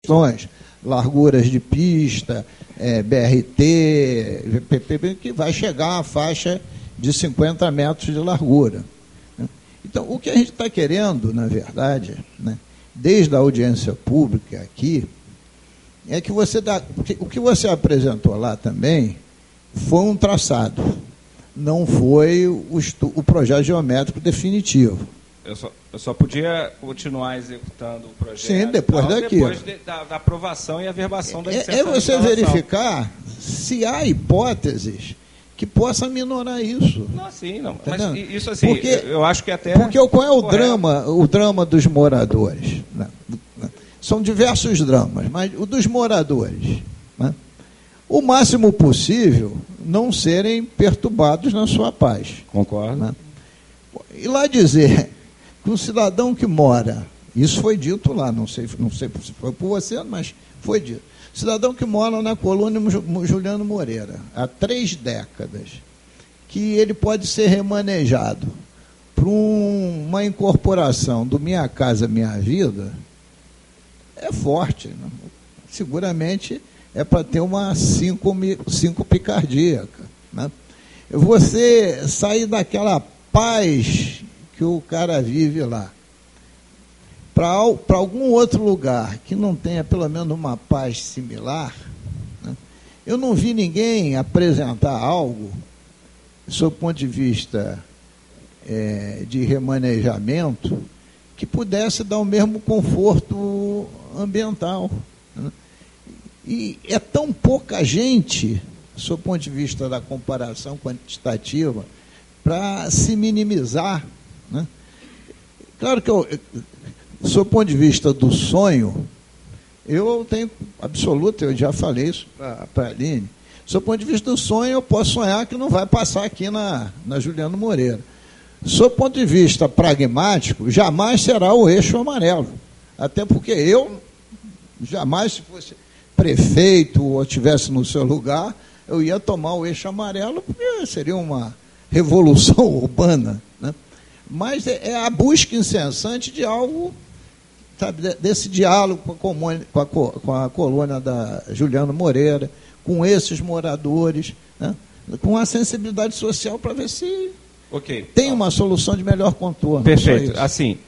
questões, larguras de pista, BRT, VPP, que vai chegar à faixa de 50 metros de largura. Então, o que a gente está querendo, na verdade, né, desde a audiência pública aqui, é que o que você apresentou lá também foi um traçado, não foi o projeto geométrico definitivo. Eu só podia continuar executando o projeto. Sim, depois daquilo. Depois da aprovação e averbação da licença. É você verificar se há hipóteses que possa minorar isso. Não, sim, não. Tá, mas não? isso assim, Porque, eu acho que até... Porque qual é correto. o drama dos moradores? Né? São diversos dramas, mas o dos moradores, né? O máximo possível não serem perturbados na sua paz. Concordo. Né? E lá dizer que um cidadão que mora, isso foi dito lá, não sei se foi por você, mas foi dito, cidadão que mora na colônia Juliano Moreira há 3 décadas, que ele pode ser remanejado para uma incorporação do Minha Casa Minha Vida, é forte, né? Seguramente é para ter uma síncope cardíaca, né? Você sair daquela paz que o cara vive lá para algum outro lugar que não tenha pelo menos uma paz similar, né? Eu não vi ninguém apresentar algo, sob o ponto de vista de remanejamento, que pudesse dar o mesmo conforto ambiental, né? E é tão pouca gente, sob o ponto de vista da comparação quantitativa, para se minimizar, né? Claro que sob o ponto de vista do sonho, eu tenho absoluto, eu já falei isso para a Aline, sob o ponto de vista do sonho, eu posso sonhar que não vai passar aqui na Juliano Moreira. Sob o ponto de vista pragmático, jamais será o eixo amarelo. Até porque eu, jamais, se fosse prefeito ou estivesse no seu lugar, eu ia tomar o eixo amarelo, porque seria uma revolução urbana, né? Mas é a busca incessante de algo, sabe, desse diálogo com a colônia da Juliano Moreira, com esses moradores, né? Com a sensibilidade social para ver se tem uma solução de melhor contorno. Perfeito. Assim,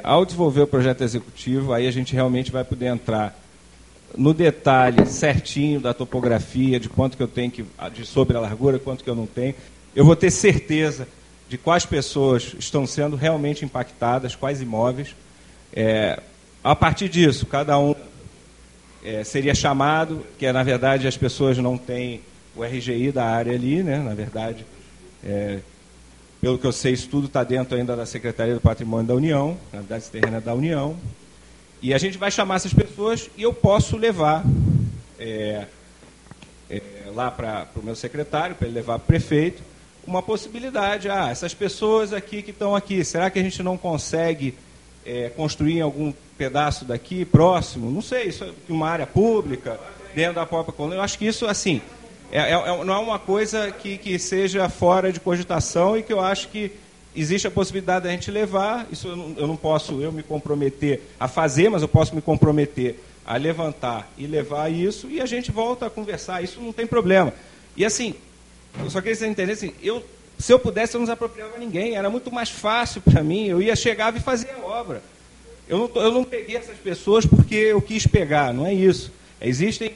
ao desenvolver o projeto executivo, aí a gente realmente vai poder entrar no detalhe certinho da topografia, de quanto que eu tenho sobre a largura, quanto que eu não tenho. Eu vou ter certeza de quais pessoas estão sendo realmente impactadas, quais imóveis. A partir disso, cada um seria chamado, que na verdade as pessoas não têm o RGI da área ali, né? Na verdade, pelo que eu sei, isso tudo está dentro ainda da Secretaria do Patrimônio da União, na verdade, terrena da União. E a gente vai chamar essas pessoas e eu posso levar lá para o meu secretário, para ele levar para o prefeito, uma possibilidade. Essas pessoas aqui que estão aqui, será que a gente não consegue construir em algum pedaço daqui, próximo? Não sei, isso é uma área pública, dentro da própria colônia. Eu acho que isso, assim, não é uma coisa que seja fora de cogitação e que eu acho que existe a possibilidade da gente levar. Isso eu não posso me comprometer a fazer, mas eu posso me comprometer a levantar e levar isso, e a gente volta a conversar, isso não tem problema. E assim, eu só queria que vocês entendessem, se eu pudesse, eu não desapropriava ninguém, era muito mais fácil para mim, eu ia chegar e fazer a obra. Eu não peguei essas pessoas porque eu quis pegar, não é isso. Existem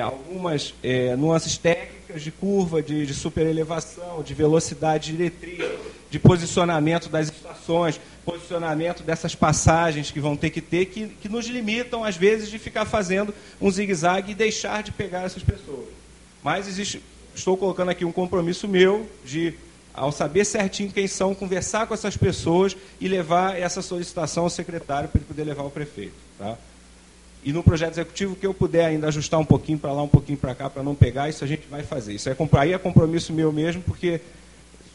algumas nuances técnicas de curva, de superelevação, de velocidade diretriz, de posicionamento das estações, posicionamento dessas passagens que vão ter que nos limitam, às vezes, de ficar fazendo um zigue-zague e deixar de pegar essas pessoas. Mas estou colocando aqui um compromisso meu de, ao saber certinho quem são, conversar com essas pessoas e levar essa solicitação ao secretário para ele poder levar ao prefeito. Tá? E no projeto executivo, que eu puder ainda ajustar um pouquinho para lá, um pouquinho para cá, para não pegar, isso a gente vai fazer. Isso aí é compromisso meu mesmo, porque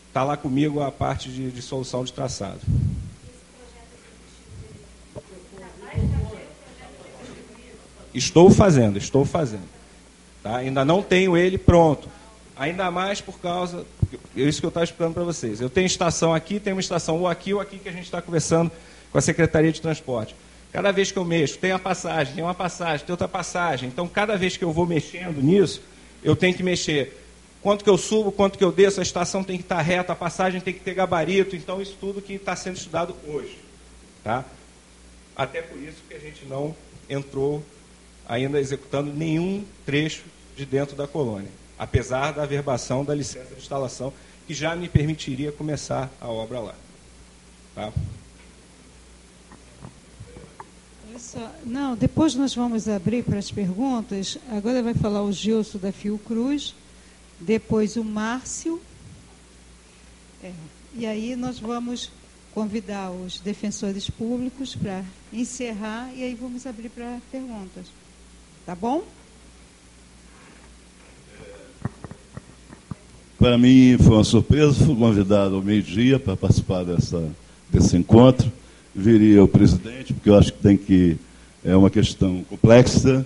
está lá comigo a parte de solução de traçado. Estou fazendo. Tá? Ainda não tenho ele pronto. Ainda mais por causa... Isso que eu estava explicando para vocês. Eu tenho estação aqui, tem uma estação ou aqui que a gente está conversando com a Secretaria de Transporte. Cada vez que eu mexo, tem uma passagem, tem uma passagem, tem outra passagem. Então, cada vez que eu vou mexendo nisso, eu tenho que mexer. Quanto que eu subo, quanto que eu desço, a estação tem que estar reta, a passagem tem que ter gabarito. Então, isso tudo que está sendo estudado hoje. Tá? Até por isso que a gente não entrou ainda executando nenhum trecho de dentro da colônia, apesar da averbação da licença de instalação, que já me permitiria começar a obra lá. Tá? Não, depois nós vamos abrir para as perguntas. Agora vai falar o Gilson da Fiocruz, depois o Márcio. E aí nós vamos convidar os defensores públicos para encerrar e aí vamos abrir para perguntas. Tá bom? Para mim foi uma surpresa, fui convidado ao meio-dia para participar desse encontro. Viria o presidente, porque eu acho que é uma questão complexa.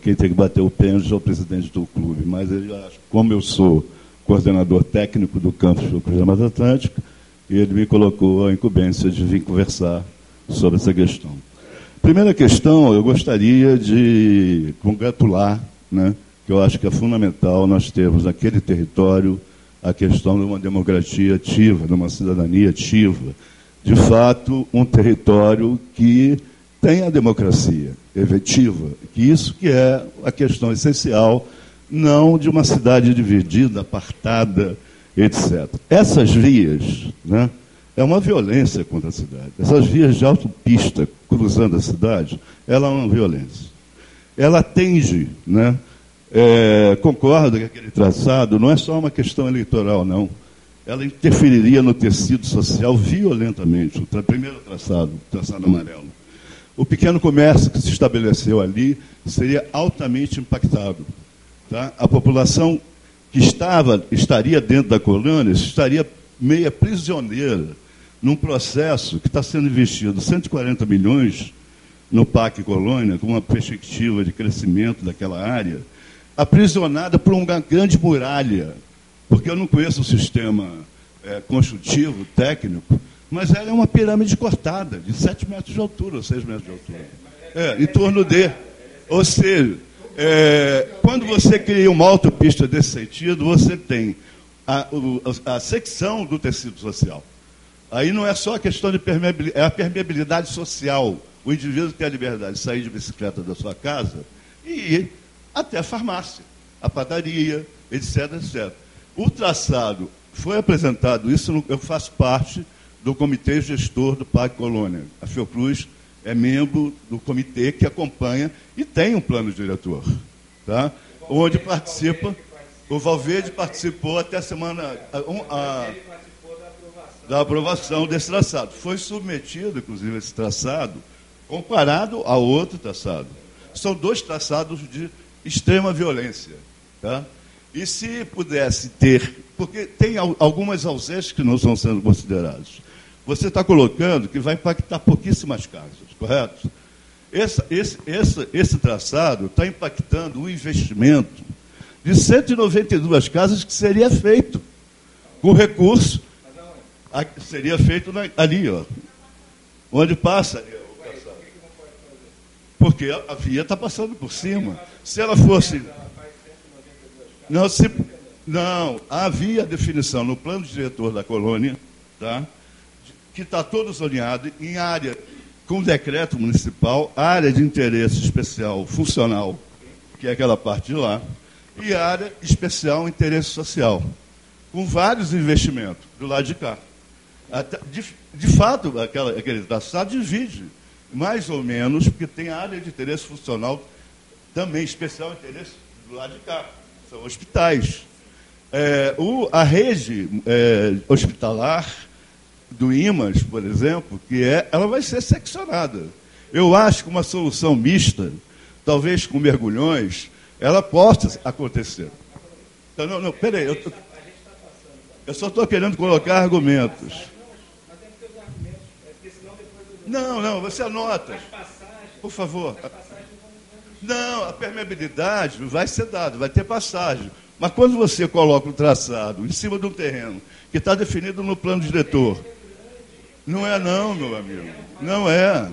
Quem tem que bater o pênalti é o presidente do clube. Mas como eu sou coordenador técnico do campus do Cruz da Mata Atlântica, ele me colocou a incumbência de vir conversar sobre essa questão. Primeira questão, eu gostaria de congratular, né, que eu acho que é fundamental nós termos naquele território a questão de uma democracia ativa, de uma cidadania ativa. De fato, um território que tem a democracia efetiva, que isso que é a questão essencial, não de uma cidade dividida, apartada, etc. Essas vias, né, é uma violência contra a cidade. Essas vias de autopista cruzando a cidade, ela é uma violência. Ela atende, né, concordo que aquele traçado não é só uma questão eleitoral, não. Ela interferiria no tecido social violentamente. O primeiro traçado amarelo. O pequeno comércio que se estabeleceu ali seria altamente impactado. Tá? A população que estaria dentro da colônia estaria meia prisioneira num processo que está sendo investido 140 milhões no PAC Colônia, com uma perspectiva de crescimento daquela área, aprisionada por uma grande muralha, porque eu não conheço o sistema construtivo, técnico, mas ela é uma pirâmide cortada, de 7 metros de altura, ou 6 metros de altura. Em torno de... Ou seja, quando você cria uma autopista desse sentido, você tem a secção do tecido social. Aí não é só a questão de permeabilidade, é a permeabilidade social. O indivíduo tem a liberdade de sair de bicicleta da sua casa e ir até a farmácia, a padaria, etc, etc. O traçado foi apresentado, eu faço parte do comitê gestor do Parque Colônia. A Fiocruz é membro do comitê que acompanha e tem um plano diretor, tá? Onde participa, o Valverde participou até a semana da aprovação desse traçado. Foi submetido, inclusive, esse traçado, comparado a outro traçado. São 2 traçados de extrema violência. Tá? E se pudesse ter... Porque tem algumas ausências que não estão sendo consideradas. Você está colocando que vai impactar pouquíssimas casas, correto? Esse traçado está impactando um investimento de 192 casas que seria feito com recurso. Seria feito ali, ó, onde passa ali, o traçado. Porque a via está passando por cima. Se ela fosse... Não, havia definição no plano diretor da colônia, tá, que está todo zoneado em área com decreto municipal, área de interesse especial funcional, que é aquela parte de lá, e área especial interesse social, com vários investimentos do lado de cá. De fato, aquele traçado divide, mais ou menos, porque tem área de interesse funcional também, especial interesse do lado de cá, são hospitais. A rede hospitalar do IMAS, por exemplo, ela vai ser seccionada. Eu acho que uma solução mista, talvez com mergulhões, ela possa acontecer. Então, não, peraí, eu só estou querendo colocar argumentos. Não, você anota. Por favor. Não, a permeabilidade vai ser dada, vai ter passagem. Mas quando você coloca o traçado em cima de um terreno que está definido no plano diretor, Não é não, meu amigo. Não é.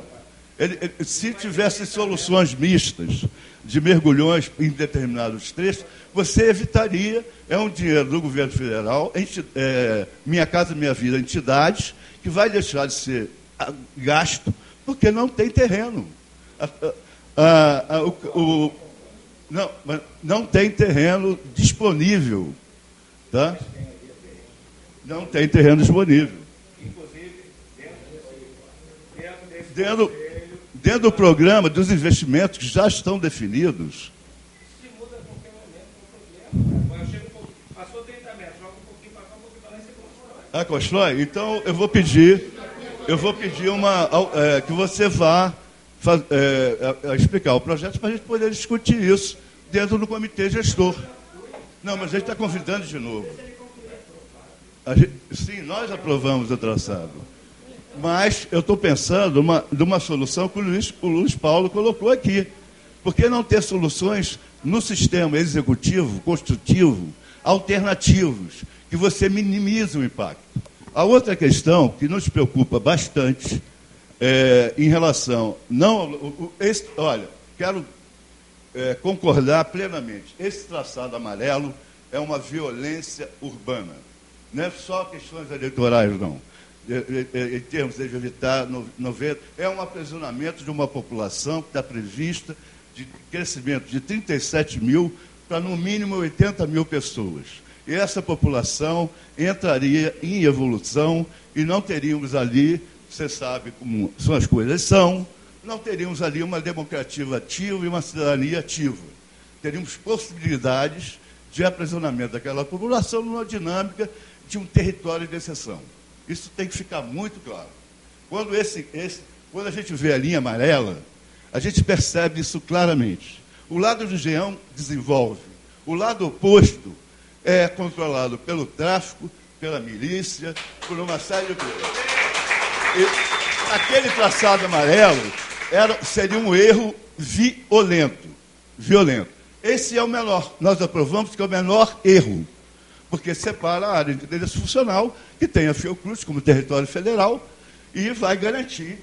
Se tivesse soluções mistas de mergulhões em determinados trechos, você evitaria, é um dinheiro do governo federal, Minha Casa Minha Vida, entidades, que vai deixar de ser gasto porque não tem terreno. Não tem terreno disponível. Tá? Não tem terreno disponível. Dentro do programa dos investimentos que já estão definidos. Se muda a qualquer momento, não tem problema. Passou 30 metros, joga um pouquinho para cá, um pouquinho para lá e você constrói. Constrói? Então eu vou pedir que você vá explicar o projeto para a gente poder discutir isso dentro do comitê gestor. Não, mas a gente está convidando de novo. Sim, nós aprovamos o traçado. Mas eu estou pensando de uma solução que o Luiz Paulo colocou aqui. Por que não ter soluções no sistema executivo, construtivo, alternativos, que você minimize o impacto? A outra questão que nos preocupa bastante em relação... Olha, quero concordar plenamente. Esse traçado amarelo é uma violência urbana. Não é só questões eleitorais, não. Em termos de evitar 90, é um aprisionamento de uma população que está prevista de crescimento de 37 mil para, no mínimo, 80 mil pessoas. E essa população entraria em evolução e não teríamos ali, você sabe como são as coisas não teríamos ali uma democracia ativa e uma cidadania ativa. Teríamos possibilidades de aprisionamento daquela população numa dinâmica de um território de exceção. Isso tem que ficar muito claro. Quando a gente vê a linha amarela, a gente percebe isso claramente. O lado do Engenhão desenvolve. O lado oposto é controlado pelo tráfico, pela milícia, por uma série de coisas. E aquele traçado amarelo seria um erro violento. Esse é o menor. Nós aprovamos que é o menor erro, porque separa a área de interesse funcional, que tem a Fiocruz como território federal, e vai garantir,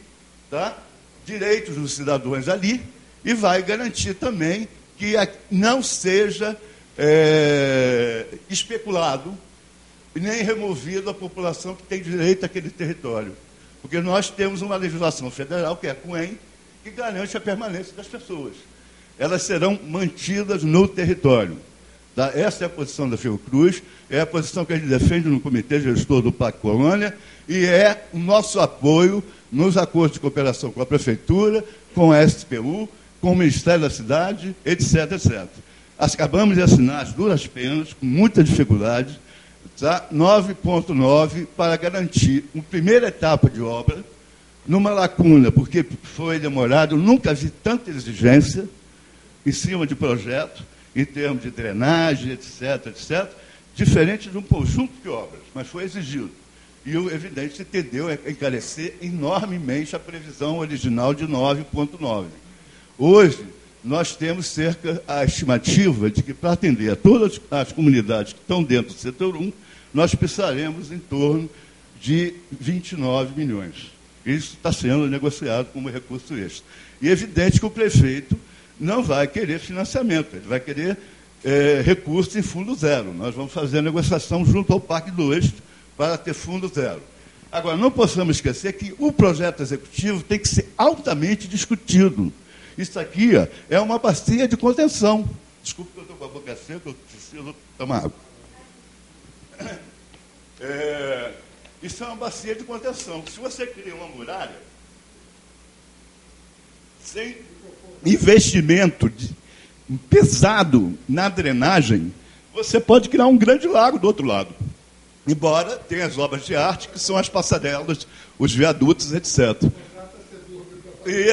tá, direitos dos cidadãos ali, e vai garantir também que não seja especulado nem removido a população que tem direito àquele território. Porque nós temos uma legislação federal, que é a CUEM, que garante a permanência das pessoas. Elas serão mantidas no território. Tá? Essa é a posição da Fiocruz, é a posição que a gente defende no Comitê Gestor do Parque Colônia, e é o nosso apoio nos acordos de cooperação com a Prefeitura, com a SPU, com o Ministério da Cidade, etc, etc. Acabamos de assinar as duras penas, com muita dificuldade, tá? 9.9, para garantir uma primeira etapa de obra, numa lacuna, porque foi demorado, nunca vi tanta exigência em cima de projeto, em termos de drenagem, etc, etc, diferente de um conjunto de obras, mas foi exigido. E o evidente tendeu a encarecer enormemente a previsão original de 9.9. Hoje, nós temos a estimativa de que, para atender a todas as comunidades que estão dentro do setor 1, nós precisaremos em torno de 29 milhões. Isso está sendo negociado como recurso extra. E é evidente que o prefeito não vai querer financiamento, ele vai querer recursos em fundo zero. Nós vamos fazer a negociação junto ao Parque do Oeste para ter fundo zero. Agora, não possamos esquecer que o projeto executivo tem que ser altamente discutido. Isso aqui é uma bacia de contenção. Desculpe que eu estou com a boca seca, eu preciso tomar água. Isso é uma bacia de contenção. Se você cria uma muralha, sem investimento pesado na drenagem, você pode criar um grande lago do outro lado. Embora tenha as obras de arte, que são as passarelas, os viadutos, etc. E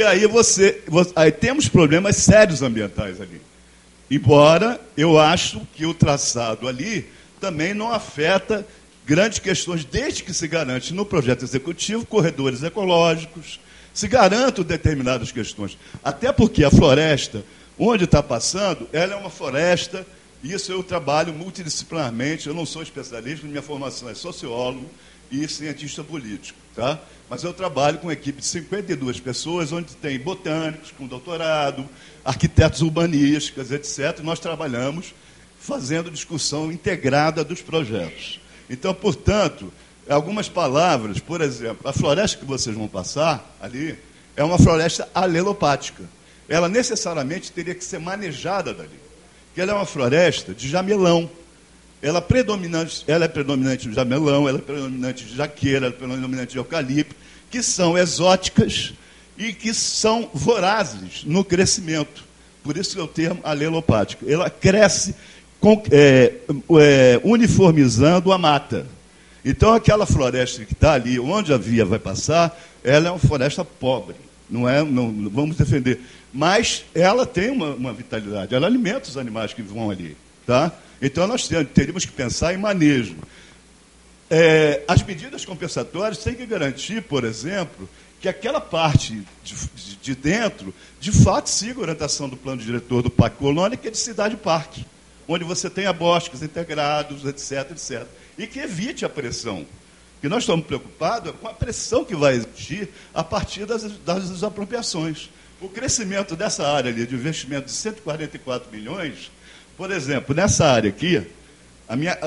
aí temos problemas sérios ambientais ali. Embora eu acho que o traçado ali também não afeta grandes questões, desde que se garante no projeto executivo corredores ecológicos, se garantam determinadas questões. Até porque a floresta, onde está passando, ela é uma floresta, isso eu trabalho multidisciplinarmente, eu não sou especialista, minha formação é sociólogo, e cientista político, tá? Mas eu trabalho com uma equipe de 52 pessoas, onde tem botânicos com doutorado, arquitetos urbanísticos, etc. E nós trabalhamos fazendo discussão integrada dos projetos. Então, portanto, algumas palavras, por exemplo, a floresta que vocês vão passar ali é uma floresta alelopática. Ela necessariamente teria que ser manejada dali, porque ela é uma floresta de jamelão. Ela é predominante de jamelão, ela é predominante de jaqueira, ela é predominante de eucalipto, que são exóticas e que são vorazes no crescimento. Por isso que é o termo alelopática. Ela cresce uniformizando a mata. Então, aquela floresta que está ali, onde a via vai passar, ela é uma floresta pobre. Não vamos defender. Mas ela tem uma vitalidade, ela alimenta os animais que vão ali. Tá? Então, nós teríamos que pensar em manejo. As medidas compensatórias têm que garantir, por exemplo, que aquela parte de dentro, de fato, siga a orientação do plano diretor do Parque Colônia, que é de cidade-parque, onde você tenha bosques integrados, etc., etc., e que evite a pressão. Porque nós estamos preocupados com a pressão que vai existir a partir das desapropriações. O crescimento dessa área ali, de investimento de 144 milhões, por exemplo, nessa área aqui,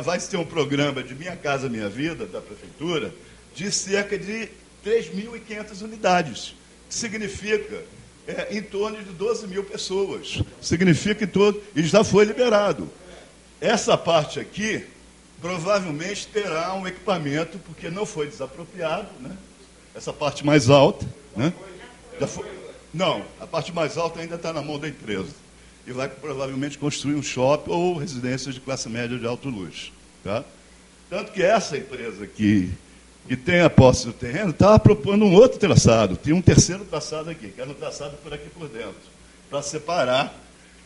vai ter um programa de Minha Casa Minha Vida, da Prefeitura, de cerca de 3.500 unidades, que significa em torno de 12 mil pessoas. Significa e já foi liberado. Essa parte aqui, provavelmente terá um equipamento, porque não foi desapropriado, né? Essa parte mais alta, né? Não, a parte mais alta ainda está na mão da empresa. E vai provavelmente construir um shopping ou residências de classe média de alto luxo. Tá? Tanto que essa empresa aqui, que tem a posse do terreno, estava propondo um outro traçado. Tem um terceiro traçado aqui, que era um traçado por aqui por dentro, para separar,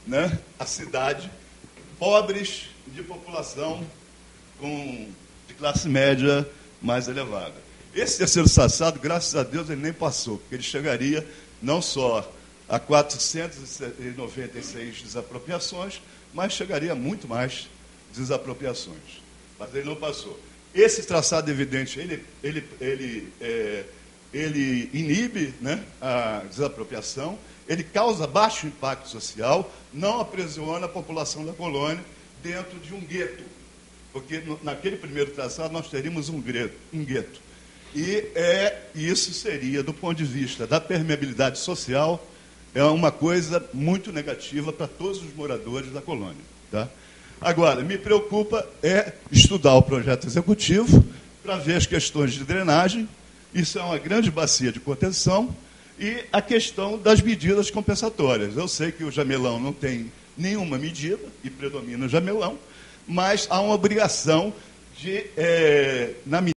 né, a cidade, pobres de população de classe média mais elevada. Esse terceiro traçado, graças a Deus, ele nem passou, porque ele chegaria não só a 496 desapropriações, mas chegaria a muito mais desapropriações. Mas ele não passou. Esse traçado evidente, ele inibe, né, a desapropriação, ele causa baixo impacto social, não aprisiona a população da colônia dentro de um gueto. Porque naquele primeiro traçado nós teríamos um gueto. E isso seria, do ponto de vista da permeabilidade social, é uma coisa muito negativa para todos os moradores da colônia. Tá? Agora, me preocupa estudar o projeto executivo para ver as questões de drenagem, isso é uma grande bacia de contenção, e a questão das medidas compensatórias. Eu sei que o jamelão não tem nenhuma medida, e predomina o jamelão, mas há uma obrigação de, na medida